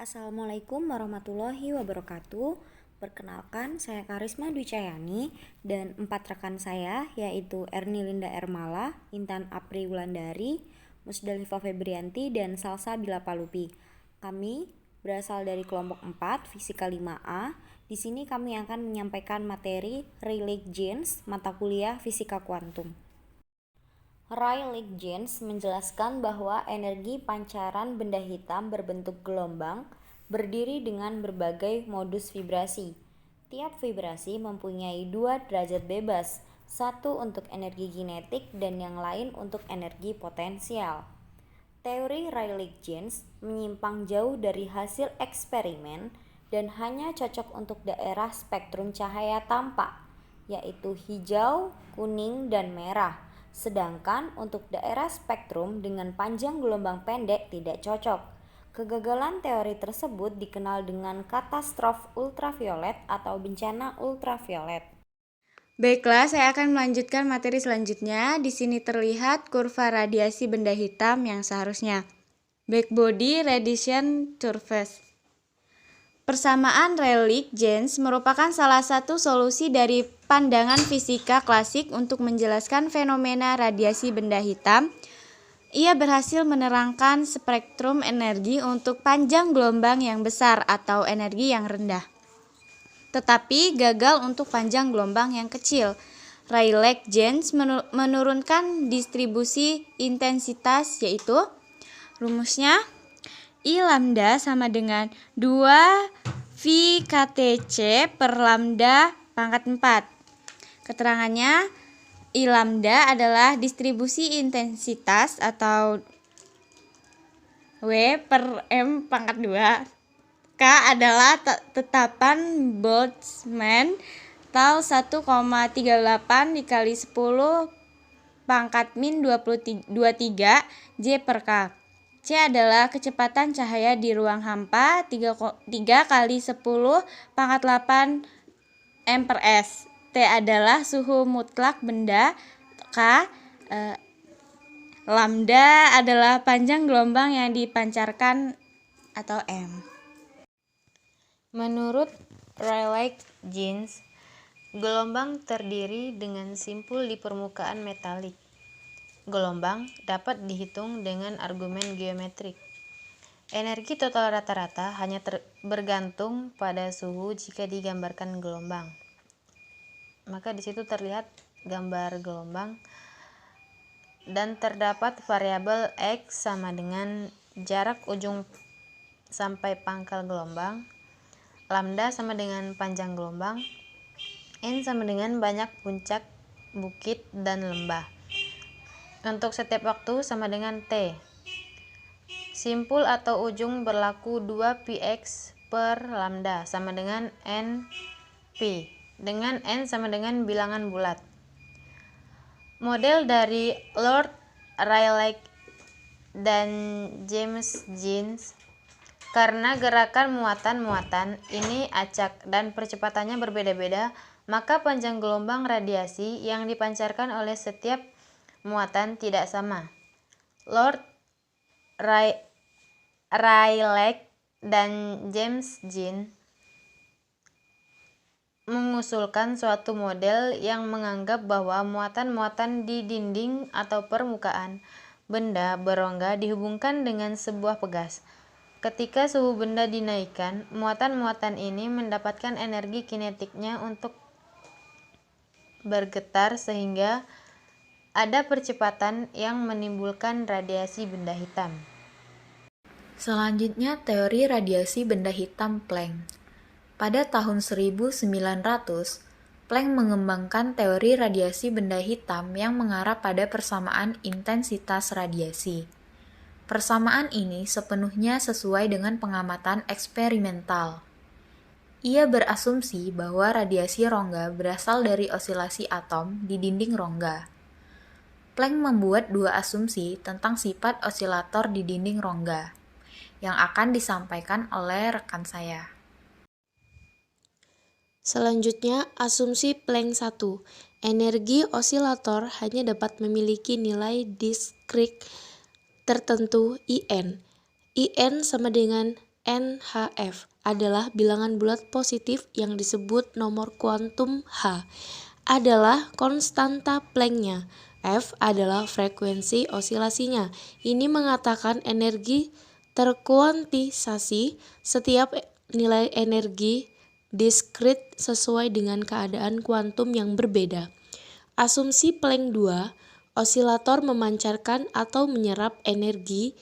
Assalamualaikum warahmatullahi wabarakatuh. Perkenalkan, saya Karisma Dwi Cahyani dan 4 rekan saya yaitu Erni Linda Ermala, Intan Apri Wulandari, Musdalifah Febrianti, dan Salsabila Palupi. Kami berasal dari kelompok 4 Fisika 5A. Di sini kami akan menyampaikan materi Rayleigh-Jeans mata kuliah Fisika Kuantum. Rayleigh-Jeans menjelaskan bahwa energi pancaran benda hitam berbentuk gelombang berdiri dengan berbagai modus vibrasi. Tiap vibrasi mempunyai 2 derajat bebas, satu untuk energi kinetik dan yang lain untuk energi potensial. Teori Rayleigh-Jeans menyimpang jauh dari hasil eksperimen dan hanya cocok untuk daerah spektrum cahaya tampak, yaitu hijau, kuning, dan merah. Sedangkan untuk daerah spektrum dengan panjang gelombang pendek tidak cocok. Kegagalan teori tersebut dikenal dengan katastrof ultraviolet atau bencana ultraviolet. Baiklah, saya akan melanjutkan materi selanjutnya. Di sini terlihat kurva radiasi benda hitam yang seharusnya. Blackbody radiation surface. Persamaan Rayleigh-Jeans merupakan salah satu solusi dari pandangan fisika klasik untuk menjelaskan fenomena radiasi benda hitam. Ia berhasil menerangkan spektrum energi untuk panjang gelombang yang besar atau energi yang rendah, tetapi gagal untuk panjang gelombang yang kecil. Rayleigh-Jeans menurunkan distribusi intensitas, yaitu rumusnya I lambda sama dengan 2 V KTC per lambda pangkat 4. Keterangannya, I lambda adalah distribusi intensitas atau W per M pangkat 2. K adalah tetapan Boltzmann tau 1,38 dikali 10 pangkat min 23 J per K. C adalah kecepatan cahaya di ruang hampa 3 kali 10 pangkat 8 M per S. T adalah suhu mutlak benda. K lambda adalah panjang gelombang yang dipancarkan atau M. Menurut Rayleigh-Jeans, gelombang terdiri dengan simpul di permukaan metalik. Gelombang dapat dihitung dengan argumen geometrik. Energi total rata-rata hanya bergantung pada suhu jika digambarkan gelombang. Maka di situ terlihat gambar gelombang dan terdapat variabel X sama dengan jarak ujung sampai pangkal gelombang, lambda sama dengan panjang gelombang, N sama dengan banyak puncak, bukit, dan lembah. Untuk setiap waktu sama dengan T. Simpul atau ujung berlaku 2πx per lambda sama dengan np, dengan n sama dengan bilangan bulat. Model dari Lord Rayleigh dan James Jeans. Karena gerakan muatan-muatan ini acak dan percepatannya berbeda-beda, maka panjang gelombang radiasi yang dipancarkan oleh setiap muatan tidak sama. Lord Rayleigh dan James Jeans mengusulkan suatu model yang menganggap bahwa muatan-muatan di dinding atau permukaan benda berongga dihubungkan dengan sebuah pegas. Ketika suhu benda dinaikkan, muatan-muatan ini mendapatkan energi kinetiknya untuk bergetar sehingga ada percepatan yang menimbulkan radiasi benda hitam. Selanjutnya, teori radiasi benda hitam Planck. Pada tahun 1900, Planck mengembangkan teori radiasi benda hitam yang mengarah pada persamaan intensitas radiasi. Persamaan ini sepenuhnya sesuai dengan pengamatan eksperimental. Ia berasumsi bahwa radiasi rongga berasal dari osilasi atom di dinding rongga. Planck membuat 2 asumsi tentang sifat osilator di dinding rongga, yang akan disampaikan oleh rekan saya. Selanjutnya, asumsi Planck 1. Energi osilator hanya dapat memiliki nilai diskrit tertentu IN. IN sama dengan NHF adalah bilangan bulat positif yang disebut nomor kuantum H adalah konstanta Planck-nya. F adalah frekuensi osilasinya. Ini mengatakan energi terkuantisasi. Setiap nilai energi diskrit sesuai dengan keadaan kuantum yang berbeda. Asumsi Planck 2, osilator memancarkan atau menyerap energi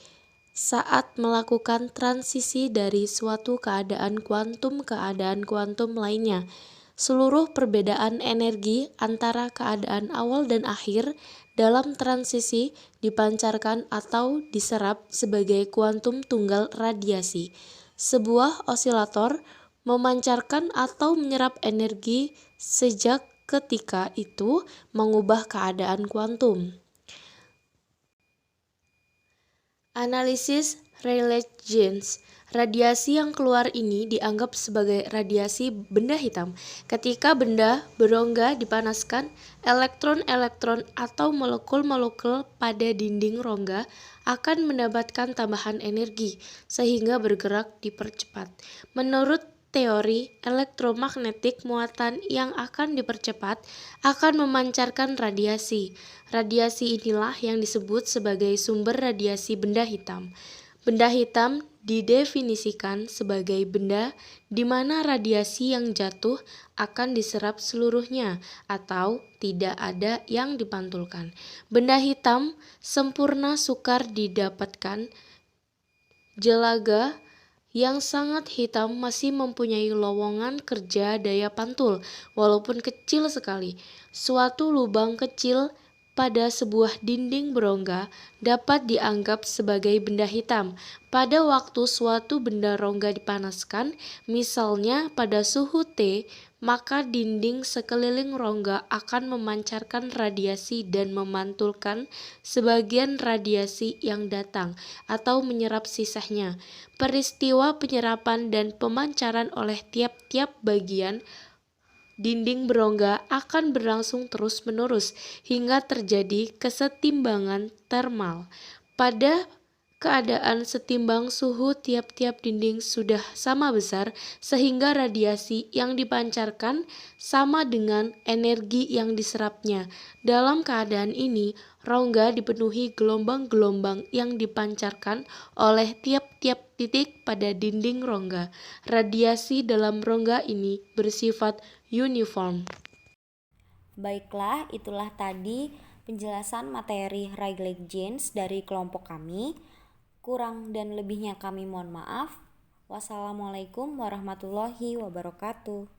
saat melakukan transisi dari suatu keadaan kuantum ke keadaan kuantum lainnya. Seluruh perbedaan energi antara keadaan awal dan akhir dalam transisi dipancarkan atau diserap sebagai kuantum tunggal radiasi. Sebuah osilator memancarkan atau menyerap energi sejak ketika itu mengubah keadaan kuantum. Analisis Rayleigh-Jeans. Radiasi yang keluar ini dianggap sebagai radiasi benda hitam. Ketika benda berongga dipanaskan, elektron-elektron atau molekul-molekul pada dinding rongga akan mendapatkan tambahan energi, sehingga bergerak dipercepat. Menurut teori elektromagnetik, muatan yang akan dipercepat akan memancarkan radiasi. Radiasi inilah yang disebut sebagai sumber radiasi benda hitam. Benda hitam didefinisikan sebagai benda di mana radiasi yang jatuh akan diserap seluruhnya atau tidak ada yang dipantulkan. Benda hitam sempurna sukar didapatkan. Jelaga yang sangat hitam masih mempunyai lowongan kerja daya pantul, walaupun kecil sekali. Suatu lubang kecil pada sebuah dinding berongga dapat dianggap sebagai benda hitam. Pada waktu suatu benda rongga dipanaskan, misalnya pada suhu T, maka dinding sekeliling rongga akan memancarkan radiasi dan memantulkan sebagian radiasi yang datang atau menyerap sisanya. Peristiwa penyerapan dan pemancaran oleh tiap-tiap bagian dinding berongga akan berlangsung terus-menerus hingga terjadi kesetimbangan termal. Pada keadaan setimbang, suhu tiap-tiap dinding sudah sama besar sehingga radiasi yang dipancarkan sama dengan energi yang diserapnya. Dalam keadaan ini, rongga dipenuhi gelombang-gelombang yang dipancarkan oleh tiap-tiap titik pada dinding rongga. Radiasi dalam rongga ini bersifat uniform. Baiklah, itulah tadi penjelasan materi Rayleigh-Jeans dari kelompok kami. Kurang dan lebihnya kami mohon maaf. Wassalamualaikum warahmatullahi wabarakatuh.